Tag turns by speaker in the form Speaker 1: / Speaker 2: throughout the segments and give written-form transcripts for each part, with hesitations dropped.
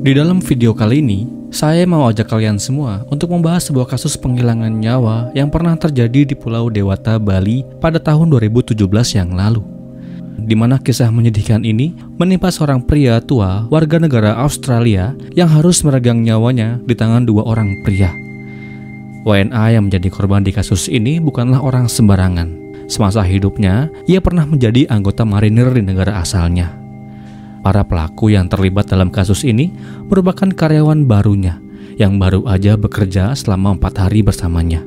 Speaker 1: Di dalam video kali ini, saya mau ajak kalian semua untuk membahas sebuah kasus penghilangan nyawa yang pernah terjadi di Pulau Dewata, Bali pada tahun 2017 yang lalu. Di mana kisah menyedihkan ini menimpa seorang pria tua warga negara Australia yang harus meregang nyawanya di tangan dua orang pria. WNA yang menjadi korban di kasus ini bukanlah orang sembarangan. Semasa hidupnya, ia pernah menjadi anggota marinir di negara asalnya. Para pelaku yang terlibat dalam kasus ini merupakan karyawan barunya yang baru aja bekerja selama 4 hari bersamanya.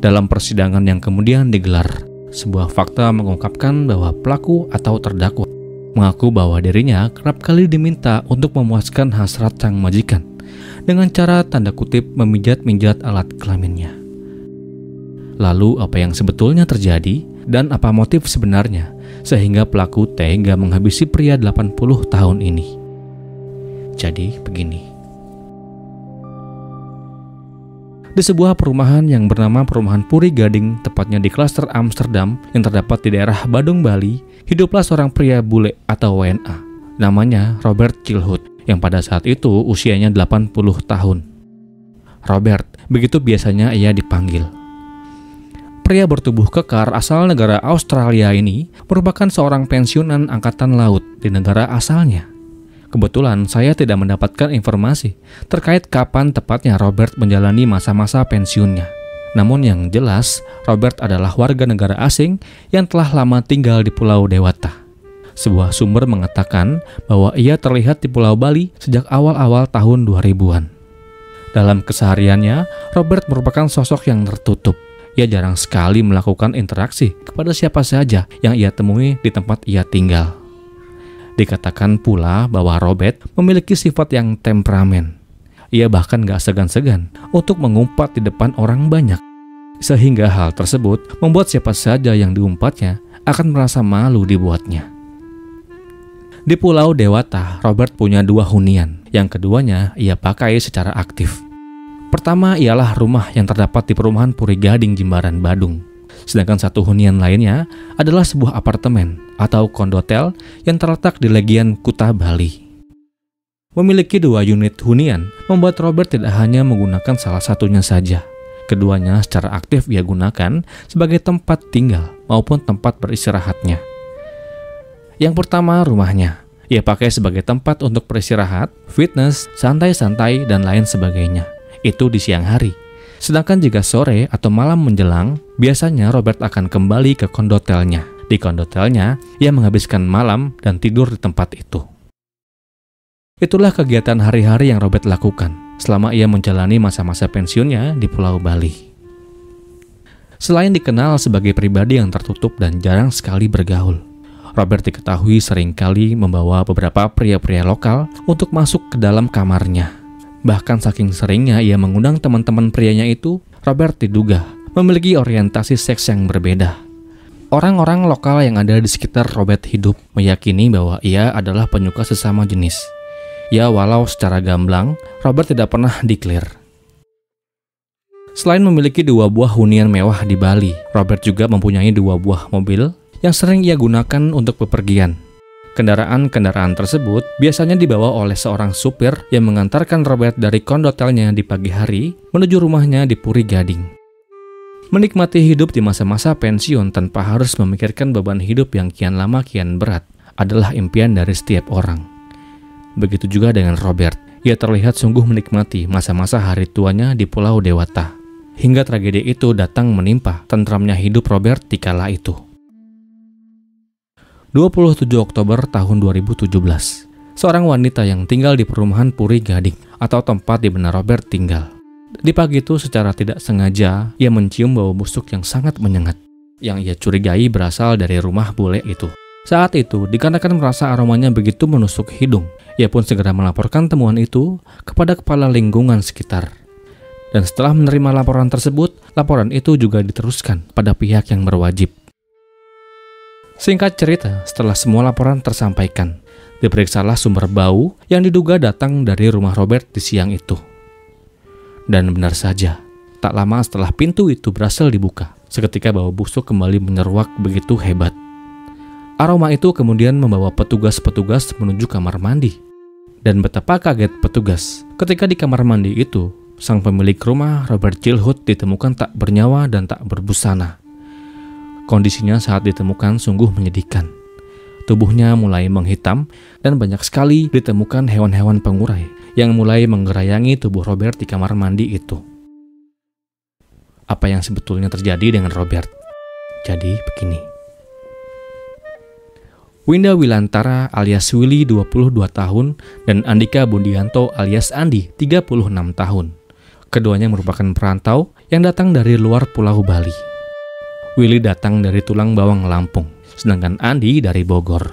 Speaker 1: Dalam persidangan yang kemudian digelar, sebuah fakta mengungkapkan bahwa pelaku atau terdakwa mengaku bahwa dirinya kerap kali diminta untuk memuaskan hasrat sang majikan dengan cara tanda kutip memijat-mijat alat kelaminnya. Lalu apa yang sebetulnya terjadi dan apa motif sebenarnya sehingga pelaku tega menghabisi pria 80 tahun ini? Jadi begini. Di sebuah perumahan yang bernama Perumahan Puri Gading, tepatnya di klaster Amsterdam yang terdapat di daerah Badung, Bali, hiduplah seorang pria bule atau WNA. Namanya Robert Chilhut, yang pada saat itu usianya 80 tahun. Robert, begitu biasanya ia dipanggil. Pria bertubuh kekar asal negara Australia ini merupakan seorang pensiunan angkatan laut di negara asalnya. Kebetulan saya tidak mendapatkan informasi terkait kapan tepatnya Robert menjalani masa-masa pensiunnya. Namun yang jelas, Robert adalah warga negara asing yang telah lama tinggal di Pulau Dewata. Sebuah sumber mengatakan bahwa ia terlihat di Pulau Bali sejak awal-awal tahun 2000-an. Dalam kesehariannya, Robert merupakan sosok yang tertutup. Ia jarang sekali melakukan interaksi kepada siapa saja yang ia temui di tempat ia tinggal. Dikatakan pula bahwa Robert memiliki sifat yang temperamen. Ia bahkan gak segan-segan untuk mengumpat di depan orang banyak. Sehingga hal tersebut membuat siapa saja yang diumpatnya akan merasa malu dibuatnya. Di Pulau Dewata, Robert punya 2 hunian. Yang keduanya ia pakai secara aktif. Pertama ialah rumah yang terdapat di Perumahan Puri Gading, Jimbaran, Badung. Sedangkan satu hunian lainnya adalah sebuah apartemen atau kondotel yang terletak di Legian, Kuta, Bali. Memiliki 2 unit hunian membuat Robert tidak hanya menggunakan salah satunya saja. Keduanya secara aktif ia gunakan sebagai tempat tinggal maupun tempat beristirahatnya. Yang pertama, rumahnya. Ia pakai sebagai tempat untuk beristirahat, fitness, santai-santai, dan lain sebagainya. Itu di siang hari. Sedangkan jika sore atau malam menjelang, biasanya Robert akan kembali ke kondotelnya. Di kondotelnya, ia menghabiskan malam dan tidur di tempat itu. Itulah kegiatan hari-hari yang Robert lakukan selama ia menjalani masa-masa pensiunnya di Pulau Bali. Selain dikenal sebagai pribadi yang tertutup dan jarang sekali bergaul, Robert diketahui seringkali membawa beberapa pria-pria lokal untuk masuk ke dalam kamarnya. Bahkan saking seringnya ia mengundang teman-teman prianya itu, Robert diduga memiliki orientasi seks yang berbeda. Orang-orang lokal yang ada di sekitar Robert hidup meyakini bahwa ia adalah penyuka sesama jenis. Ya, walau secara gamblang, Robert tidak pernah declare. Selain memiliki 2 buah hunian mewah di Bali, Robert juga mempunyai 2 buah mobil yang sering ia gunakan untuk bepergian. Kendaraan-kendaraan tersebut biasanya dibawa oleh seorang supir yang mengantarkan Robert dari kondotelnya di pagi hari menuju rumahnya di Puri Gading. Menikmati hidup di masa-masa pensiun tanpa harus memikirkan beban hidup yang kian lama kian berat adalah impian dari setiap orang. Begitu juga dengan Robert. Ia terlihat sungguh menikmati masa-masa hari tuanya di Pulau Dewata. Hingga tragedi itu datang menimpa tentramnya hidup Robert di kala itu. 27 Oktober tahun 2017, seorang wanita yang tinggal di Perumahan Puri Gading atau tempat di mana Robert tinggal. Di pagi itu secara tidak sengaja, ia mencium bau busuk yang sangat menyengat, yang ia curigai berasal dari rumah bule itu. Saat itu, dikarenakan merasa aromanya begitu menusuk hidung, ia pun segera melaporkan temuan itu kepada kepala lingkungan sekitar. Dan setelah menerima laporan tersebut, laporan itu juga diteruskan pada pihak yang berwajib. Singkat cerita, setelah semua laporan tersampaikan, diperiksalah sumber bau yang diduga datang dari rumah Robert di siang itu. Dan benar saja, tak lama setelah pintu itu berhasil dibuka, seketika bau busuk kembali menyeruak begitu hebat. Aroma itu kemudian membawa petugas-petugas menuju kamar mandi. Dan betapa kaget petugas ketika di kamar mandi itu, sang pemilik rumah Robert Chilhut ditemukan tak bernyawa dan tak berbusana. Kondisinya saat ditemukan sungguh menyedihkan. Tubuhnya mulai menghitam dan banyak sekali ditemukan hewan-hewan pengurai yang mulai menggerayangi tubuh Robert di kamar mandi itu. Apa yang sebetulnya terjadi dengan Robert? Jadi begini. Winda Wilantara alias Willy 22 tahun dan Andika Bundianto alias Andi 36 tahun. Keduanya merupakan perantau yang datang dari luar Pulau Bali. Willy datang dari Tulang Bawang, Lampung, sedangkan Andi dari Bogor.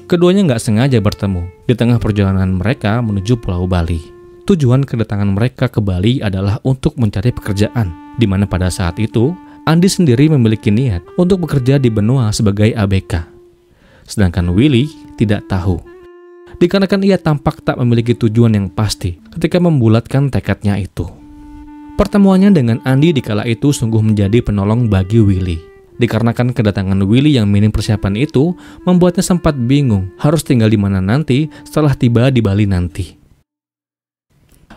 Speaker 1: Keduanya nggak sengaja bertemu di tengah perjalanan mereka menuju Pulau Bali. Tujuan kedatangan mereka ke Bali adalah untuk mencari pekerjaan, di mana pada saat itu Andi sendiri memiliki niat untuk bekerja di benua sebagai ABK. Sedangkan Willy tidak tahu, dikarenakan ia tampak tak memiliki tujuan yang pasti ketika membulatkan tekadnya itu. Pertemuannya dengan Andi di kala itu sungguh menjadi penolong bagi Willy. Dikarenakan kedatangan Willy yang minim persiapan itu membuatnya sempat bingung harus tinggal di mana nanti setelah tiba di Bali nanti.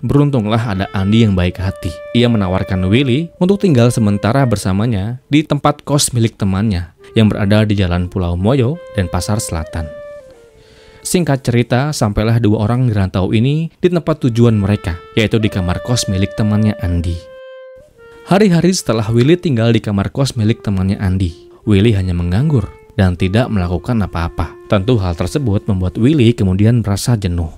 Speaker 1: Beruntunglah ada Andi yang baik hati. Ia menawarkan Willy untuk tinggal sementara bersamanya di tempat kos milik temannya yang berada di Jalan Pulau Moyo dan Pasar Selatan. Singkat cerita, sampailah dua orang di rantau ini di tempat tujuan mereka, yaitu di kamar kos milik temannya Andi. Hari-hari setelah Willy tinggal di kamar kos milik temannya Andi, Willy hanya menganggur dan tidak melakukan apa-apa. Tentu hal tersebut membuat Willy kemudian merasa jenuh.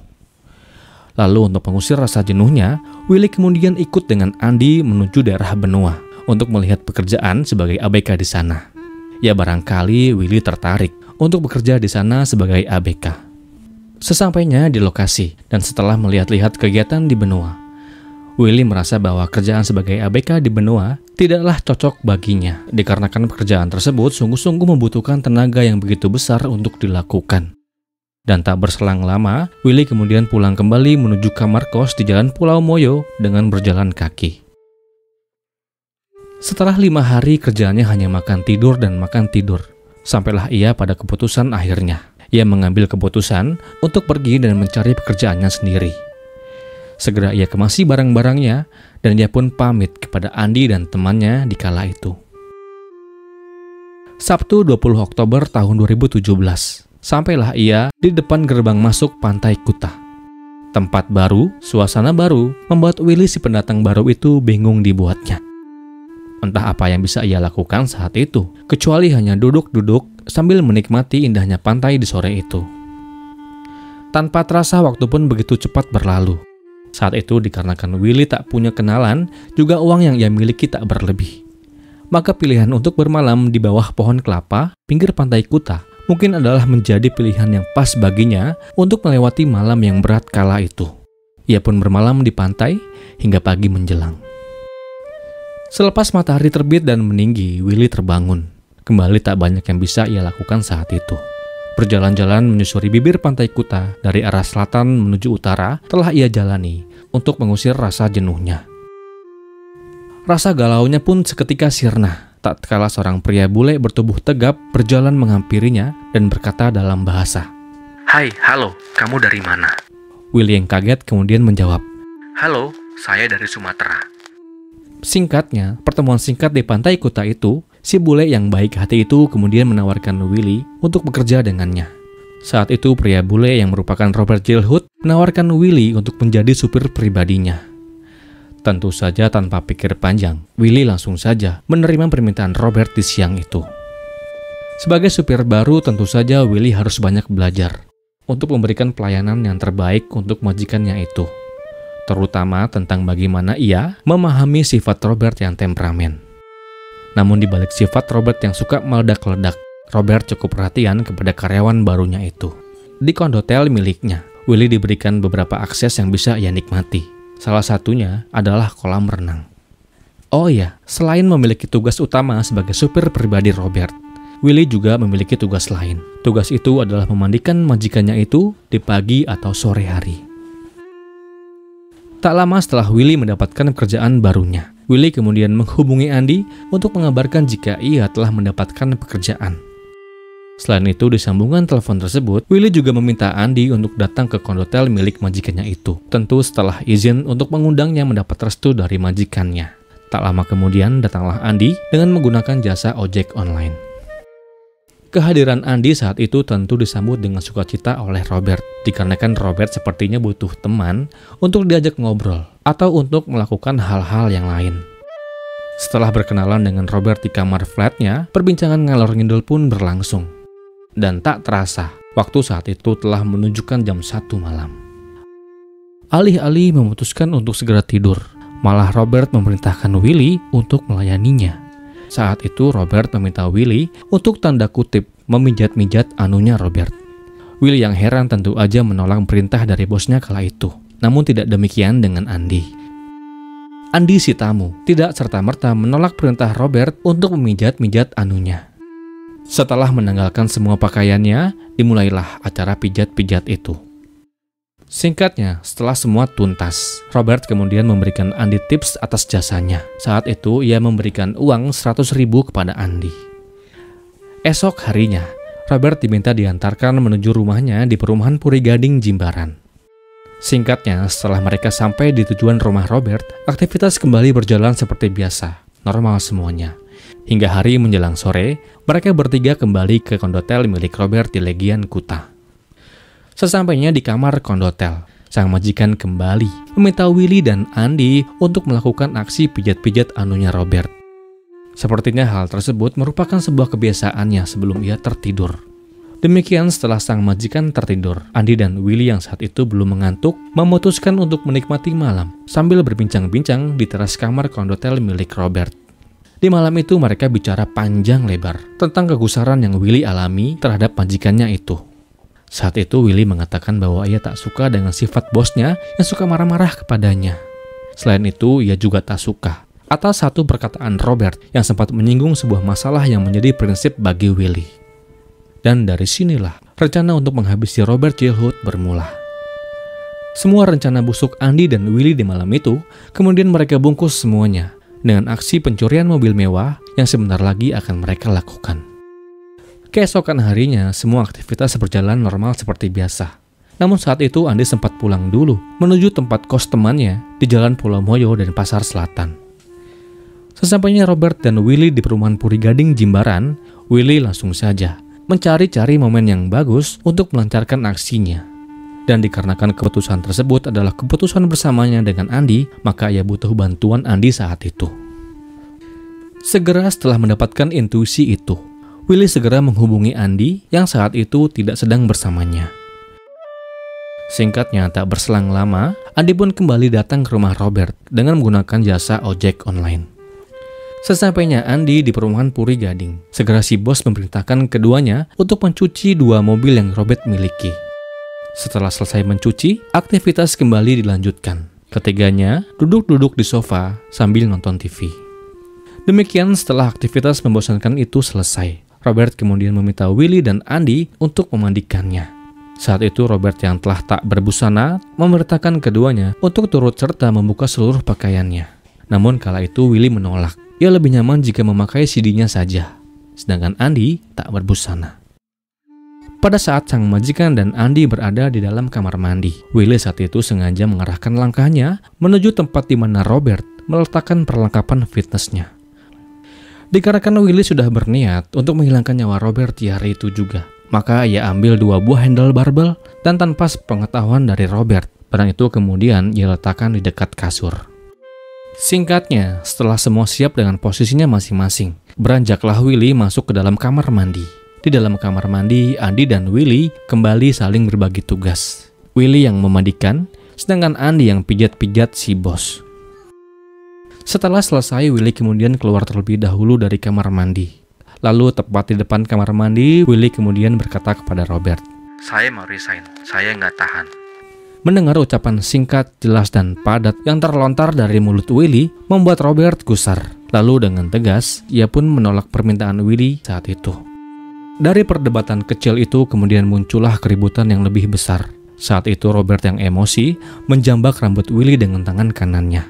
Speaker 1: Lalu untuk mengusir rasa jenuhnya, Willy kemudian ikut dengan Andi menuju daerah benua untuk melihat pekerjaan sebagai ABK di sana. Ya barangkali Willy tertarik untuk bekerja di sana sebagai ABK. Sesampainya di lokasi dan setelah melihat-lihat kegiatan di benua, Willy merasa bahwa kerjaan sebagai ABK di benua tidaklah cocok baginya, dikarenakan pekerjaan tersebut sungguh-sungguh membutuhkan tenaga yang begitu besar untuk dilakukan. Dan tak berselang lama, Willy kemudian pulang kembali menuju kamar kos di Jalan Pulau Moyo dengan berjalan kaki. Setelah 5 hari kerjaannya hanya makan tidur dan makan tidur, sampailah ia pada keputusan akhirnya. Ia mengambil keputusan untuk pergi dan mencari pekerjaannya sendiri. Segera ia kemasi barang-barangnya dan ia pun pamit kepada Andi dan temannya di kala itu. Sabtu 20 Oktober tahun 2017, sampailah ia di depan gerbang masuk Pantai Kuta. Tempat baru, suasana baru, membuat Willy si pendatang baru itu bingung dibuatnya. Entah apa yang bisa ia lakukan saat itu, kecuali hanya duduk-duduk sambil menikmati indahnya pantai di sore itu. Tanpa terasa waktu pun begitu cepat berlalu. Saat itu dikarenakan Willy tak punya kenalan, juga uang yang ia miliki tak berlebih. Maka pilihan untuk bermalam di bawah pohon kelapa, pinggir Pantai Kuta, mungkin adalah menjadi pilihan yang pas baginya untuk melewati malam yang berat kala itu. Ia pun bermalam di pantai hingga pagi menjelang. Selepas matahari terbit dan meninggi, Willy terbangun. Kembali tak banyak yang bisa ia lakukan saat itu. Berjalan-jalan menyusuri bibir Pantai Kuta dari arah selatan menuju utara telah ia jalani untuk mengusir rasa jenuhnya. Rasa galaunya pun seketika sirna. Tak kala seorang pria bule bertubuh tegap berjalan menghampirinya dan berkata dalam bahasa, "Hai, halo, kamu dari mana?" Willy yang kaget kemudian menjawab, "Halo, saya dari Sumatera." Singkatnya, pertemuan singkat di Pantai Kuta itu, si bule yang baik hati itu kemudian menawarkan Willy untuk bekerja dengannya. Saat itu pria bule yang merupakan Robert Chilhut menawarkan Willy untuk menjadi supir pribadinya. Tentu saja tanpa pikir panjang, Willy langsung saja menerima permintaan Robert di siang itu. Sebagai supir baru tentu saja Willy harus banyak belajar untuk memberikan pelayanan yang terbaik untuk majikannya itu. Terutama tentang bagaimana ia memahami sifat Robert yang temperamen. Namun di balik sifat Robert yang suka meledak-ledak, Robert cukup perhatian kepada karyawan barunya itu. Di kondotel miliknya, Willy diberikan beberapa akses yang bisa ia nikmati. Salah satunya adalah kolam renang. Oh iya, selain memiliki tugas utama sebagai supir pribadi Robert, Willy juga memiliki tugas lain. Tugas itu adalah memandikan majikannya itu di pagi atau sore hari. Tak lama setelah Willy mendapatkan pekerjaan barunya, Willy kemudian menghubungi Andi untuk mengabarkan jika ia telah mendapatkan pekerjaan. Selain itu, di sambungan telepon tersebut, Willy juga meminta Andy untuk datang ke kondotel milik majikannya itu. Tentu setelah izin untuk mengundangnya mendapat restu dari majikannya. Tak lama kemudian datanglah Andy dengan menggunakan jasa ojek online. Kehadiran Andy saat itu tentu disambut dengan sukacita oleh Robert, dikarenakan Robert sepertinya butuh teman untuk diajak ngobrol atau untuk melakukan hal-hal yang lain. Setelah berkenalan dengan Robert di kamar flatnya, perbincangan ngalor ngidul pun berlangsung. Dan tak terasa, waktu saat itu telah menunjukkan jam 1 malam. Alih-alih memutuskan untuk segera tidur, malah Robert memerintahkan Willy untuk melayaninya. Saat itu Robert meminta Willy untuk tanda kutip memijat-mijat anunya Robert. Willy yang heran tentu aja menolak perintah dari bosnya kala itu. Namun tidak demikian dengan Andy. Andy si tamu tidak serta-merta menolak perintah Robert untuk memijat-mijat anunya. Setelah menanggalkan semua pakaiannya, dimulailah acara pijat-pijat itu. Singkatnya, setelah semua tuntas, Robert kemudian memberikan Andy tips atas jasanya. Saat itu, ia memberikan uang 100.000 kepada Andy. Esok harinya, Robert diminta diantarkan menuju rumahnya di perumahan Puri Gading, Jimbaran. Singkatnya, setelah mereka sampai di tujuan rumah Robert, aktivitas kembali berjalan seperti biasa, normal semuanya. Hingga hari menjelang sore, mereka bertiga kembali ke kondotel milik Robert di Legian Kuta. Sesampainya di kamar kondotel, sang majikan kembali meminta Willy dan Andy untuk melakukan aksi pijat-pijat anunya Robert. Sepertinya hal tersebut merupakan sebuah kebiasaannya sebelum ia tertidur. Demikian setelah sang majikan tertidur, Andy dan Willy yang saat itu belum mengantuk memutuskan untuk menikmati malam sambil berbincang-bincang di teras kamar kondotel milik Robert. Di malam itu mereka bicara panjang lebar tentang kegusaran yang Willy alami terhadap majikannya itu. Saat itu Willy mengatakan bahwa ia tak suka dengan sifat bosnya yang suka marah-marah kepadanya. Selain itu, ia juga tak suka atas satu perkataan Robert yang sempat menyinggung sebuah masalah yang menjadi prinsip bagi Willy. Dan dari sinilah rencana untuk menghabisi Robert Childhood bermula. Semua rencana busuk Andy dan Willy di malam itu, kemudian mereka bungkus semuanya dengan aksi pencurian mobil mewah yang sebentar lagi akan mereka lakukan. Keesokan harinya, semua aktivitas berjalan normal seperti biasa. Namun saat itu Andy sempat pulang dulu, menuju tempat kos temannya di Jalan Pulau Moyo dan Pasar Selatan. Sesampainya Robert dan Willy di perumahan Puri Gading, Jimbaran, Willy langsung saja mencari-cari momen yang bagus untuk melancarkan aksinya. Dan dikarenakan keputusan tersebut adalah keputusan bersamanya dengan Andy, maka ia butuh bantuan Andy saat itu. Segera setelah mendapatkan intuisi itu, Willy segera menghubungi Andy yang saat itu tidak sedang bersamanya. Singkatnya, tak berselang lama, Andy pun kembali datang ke rumah Robert dengan menggunakan jasa ojek online. Sesampainya Andy di perumahan Puri Gading, segera si bos memerintahkan keduanya untuk mencuci 2 mobil yang Robert miliki. Setelah selesai mencuci, aktivitas kembali dilanjutkan. Ketiganya duduk-duduk di sofa sambil nonton TV. Demikian setelah aktivitas membosankan itu selesai, Robert kemudian meminta Willy dan Andy untuk memandikannya. Saat itu Robert yang telah tak berbusana memerintahkan keduanya untuk turut serta membuka seluruh pakaiannya. Namun kala itu Willy menolak. Ia lebih nyaman jika memakai CD-nya saja. Sedangkan Andy tak berbusana. Pada saat sang majikan dan Andy berada di dalam kamar mandi, Willy saat itu sengaja mengarahkan langkahnya menuju tempat di mana Robert meletakkan perlengkapan fitnessnya. Dikarenakan Willy sudah berniat untuk menghilangkan nyawa Robert di hari itu juga, maka ia ambil 2 buah handle barbel dan tanpa pengetahuan dari Robert, barang itu kemudian ia letakkan di dekat kasur. Singkatnya, setelah semua siap dengan posisinya masing-masing, beranjaklah Willy masuk ke dalam kamar mandi. Di dalam kamar mandi, Andy dan Willy kembali saling berbagi tugas. Willy yang memandikan, sedangkan Andy yang pijat-pijat si bos. Setelah selesai, Willy kemudian keluar terlebih dahulu dari kamar mandi. Lalu tepat di depan kamar mandi, Willy kemudian berkata kepada Robert, "Saya mau resign, saya nggak tahan." Mendengar ucapan singkat, jelas, dan padat yang terlontar dari mulut Willy membuat Robert gusar. Lalu dengan tegas, ia pun menolak permintaan Willy saat itu. Dari perdebatan kecil itu kemudian muncullah keributan yang lebih besar. Saat itu Robert yang emosi menjambak rambut Willy dengan tangan kanannya.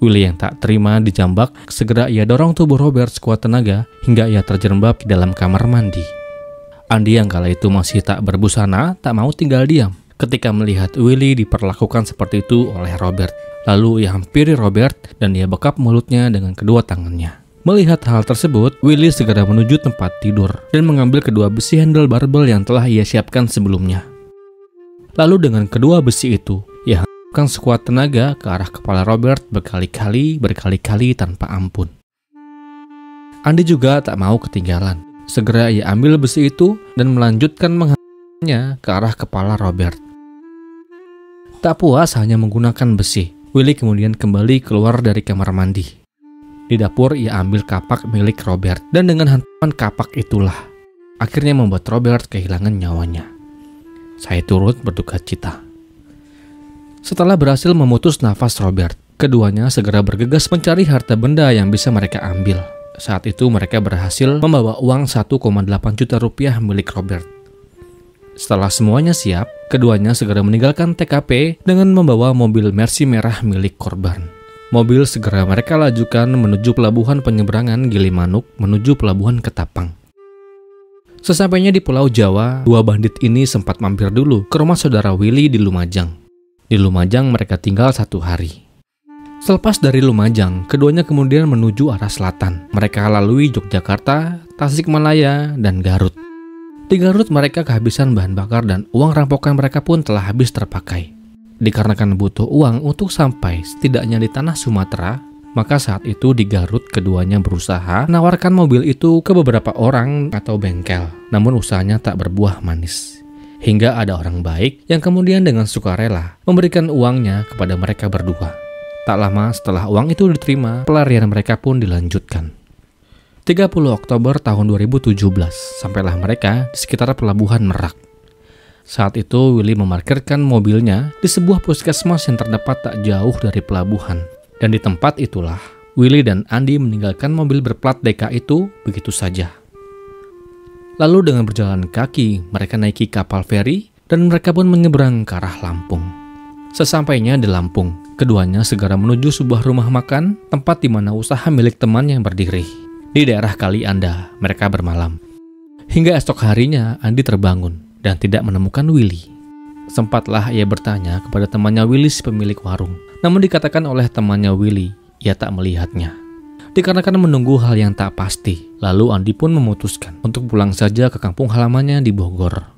Speaker 1: Willy yang tak terima dijambak, segera ia dorong tubuh Robert sekuat tenaga hingga ia terjerembab di dalam kamar mandi. Andi yang kala itu masih tak berbusana tak mau tinggal diam ketika melihat Willy diperlakukan seperti itu oleh Robert. Lalu ia hampiri Robert dan ia bekap mulutnya dengan kedua tangannya. Melihat hal tersebut, Willy segera menuju tempat tidur dan mengambil kedua besi handle barbel yang telah ia siapkan sebelumnya. Lalu dengan kedua besi itu, ia hempaskan sekuat tenaga ke arah kepala Robert berkali-kali tanpa ampun. Andi juga tak mau ketinggalan. Segera ia ambil besi itu dan melanjutkan menghampakannya ke arah kepala Robert. Tak puas hanya menggunakan besi, Willy kemudian kembali keluar dari kamar mandi. Di dapur ia ambil kapak milik Robert dan dengan hantaman kapak itulah akhirnya membuat Robert kehilangan nyawanya. Saya turut berduka cita. Setelah berhasil memutus nafas Robert, keduanya segera bergegas mencari harta benda yang bisa mereka ambil. Saat itu mereka berhasil membawa uang 1,8 juta rupiah milik Robert. Setelah semuanya siap, keduanya segera meninggalkan TKP dengan membawa mobil Mercy merah milik korban. Mobil segera mereka lajukan menuju pelabuhan penyeberangan Gilimanuk menuju pelabuhan Ketapang. Sesampainya di Pulau Jawa, dua bandit ini sempat mampir dulu ke rumah saudara Willy di Lumajang. Di Lumajang mereka tinggal 1 hari. Selepas dari Lumajang, keduanya kemudian menuju arah selatan. Mereka lalui Yogyakarta, Tasikmalaya, dan Garut. Di Garut mereka kehabisan bahan bakar dan uang rampokan mereka pun telah habis terpakai. Dikarenakan butuh uang untuk sampai setidaknya di tanah Sumatera, maka saat itu di Garut keduanya berusaha menawarkan mobil itu ke beberapa orang atau bengkel. Namun usahanya tak berbuah manis. Hingga ada orang baik yang kemudian dengan sukarela memberikan uangnya kepada mereka berdua. Tak lama setelah uang itu diterima, pelarian mereka pun dilanjutkan. 30 Oktober tahun 2017, sampailah mereka di sekitar pelabuhan Merak. Saat itu Willy memarkirkan mobilnya di sebuah puskesmas yang terdapat tak jauh dari pelabuhan. Dan di tempat itulah, Willy dan Andi meninggalkan mobil berplat DK itu begitu saja. Lalu dengan berjalan kaki, mereka naiki kapal feri dan mereka pun menyeberang ke arah Lampung. Sesampainya di Lampung, keduanya segera menuju sebuah rumah makan, tempat di mana usaha milik teman yang berdiri. Di daerah Kali Anda, mereka bermalam. Hingga esok harinya, Andi terbangun dan tidak menemukan Willy. Sempatlah ia bertanya kepada temannya Willy si pemilik warung. Namun dikatakan oleh temannya Willy, ia tak melihatnya. Dikarenakan menunggu hal yang tak pasti, lalu Andi pun memutuskan untuk pulang saja ke kampung halamannya di Bogor.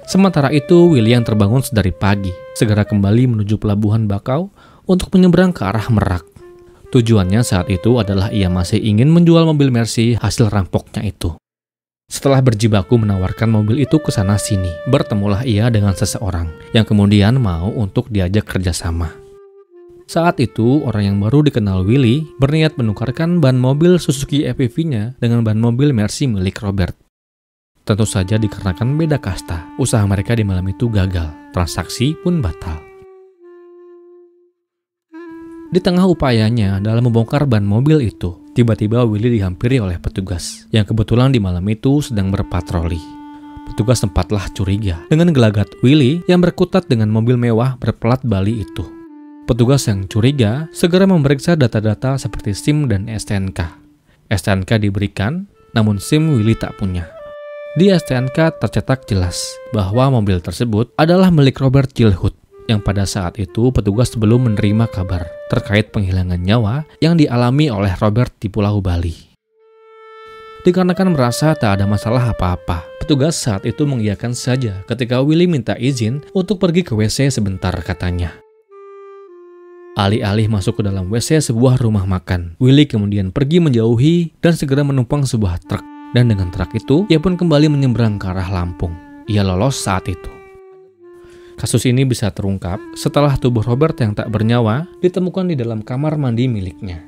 Speaker 1: Sementara itu, Willy yang terbangun sedari pagi, segera kembali menuju pelabuhan Bakau untuk menyeberang ke arah Merak. Tujuannya saat itu adalah ia masih ingin menjual mobil Mercy hasil rampoknya itu. Setelah berjibaku menawarkan mobil itu ke sana-sini, bertemulah ia dengan seseorang yang kemudian mau untuk diajak kerjasama. Saat itu, orang yang baru dikenal Willy berniat menukarkan ban mobil Suzuki EPV-nya dengan ban mobil Mercy milik Robert. Tentu saja dikarenakan beda kasta, usaha mereka di malam itu gagal, transaksi pun batal. Di tengah upayanya dalam membongkar ban mobil itu, tiba-tiba Willy dihampiri oleh petugas yang kebetulan di malam itu sedang berpatroli. Petugas sempatlah curiga dengan gelagat Willy yang berkutat dengan mobil mewah berplat Bali itu. Petugas yang curiga segera memeriksa data-data seperti SIM dan STNK. STNK diberikan, namun SIM Willy tak punya. Di STNK tercetak jelas bahwa mobil tersebut adalah milik Robert Gilhood, yang pada saat itu petugas belum menerima kabar terkait penghilangan nyawa yang dialami oleh Robert di Pulau Bali. Dikarenakan merasa tak ada masalah apa-apa, petugas saat itu mengiyakan saja ketika Willy minta izin untuk pergi ke WC sebentar katanya. Alih-alih masuk ke dalam WC sebuah rumah makan, Willy kemudian pergi menjauhi dan segera menumpang sebuah truk. Dan dengan truk itu, ia pun kembali menyeberang ke arah Lampung. Ia lolos saat itu. Kasus ini bisa terungkap setelah tubuh Robert yang tak bernyawa ditemukan di dalam kamar mandi miliknya.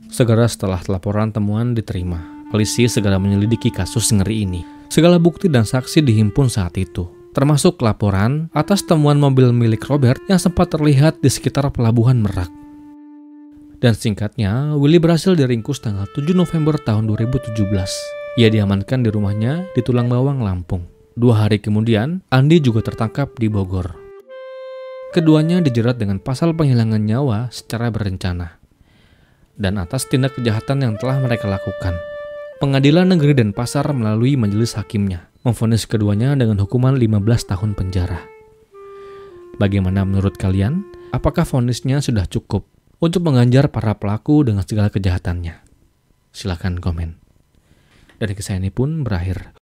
Speaker 1: Segera setelah laporan temuan diterima, polisi segera menyelidiki kasus ngeri ini. Segala bukti dan saksi dihimpun saat itu, termasuk laporan atas temuan mobil milik Robert yang sempat terlihat di sekitar pelabuhan Merak. Dan singkatnya, Willy berhasil diringkus tanggal 7 November tahun 2017. Ia diamankan di rumahnya di Tulang Bawang, Lampung. 2 hari kemudian, Andi juga tertangkap di Bogor. Keduanya dijerat dengan pasal penghilangan nyawa secara berencana dan atas tindak kejahatan yang telah mereka lakukan. Pengadilan Negeri Denpasar melalui majelis hakimnya memvonis keduanya dengan hukuman 15 tahun penjara. Bagaimana menurut kalian? Apakah vonisnya sudah cukup untuk mengganjar para pelaku dengan segala kejahatannya? Silahkan komen. Dan kisah ini pun berakhir.